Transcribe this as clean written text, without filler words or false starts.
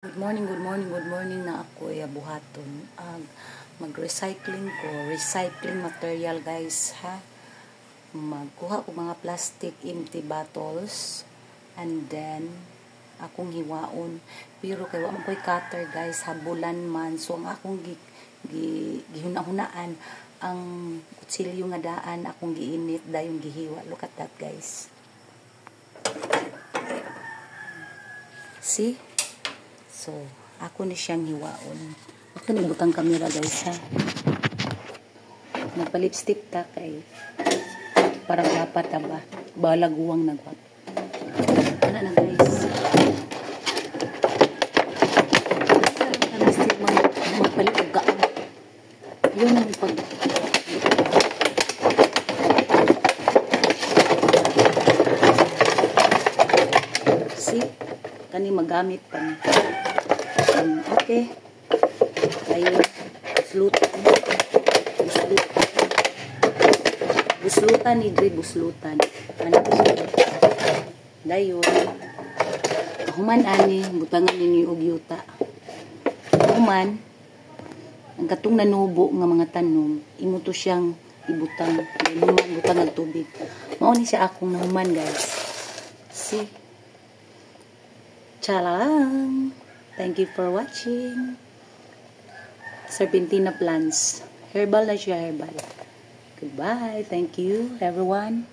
Good morning na ako ay buhaton. Mag-recycling ko, recycling material guys ha. Magkuha ko mga plastic empty bottles and then akong hiwaon. Pero kay wa man koy cutter guys, habulan man. So ang akong gihuna-hunaan ang kutsilyo nga daan akong giinit dayon gihiwa. Look at that guys. See? So, ako ni siyang hiwaon. Ako ni butang kamera guys ha. Nagpa-lipstick ta kay para dapat ba balaguwang nagwat. Ano na guys. Lipstick magpaliuga. Yun ang pag see? Kani magamit pa ni. Okay. Ayun. Buslutan ni Dre, buslutan. Ano buslutan? Dayon. Human ani, butangan ninyo og yuta. Human, ang katong nanubo nga mga tanom, imo to siyang ibutang. Human, butang ng tubig. Mao ni siya akong nahuman guys. See? Chalang! Thank you for watching. Serpentina plants. Herbal na siya, herbal. Goodbye. Thank you, everyone.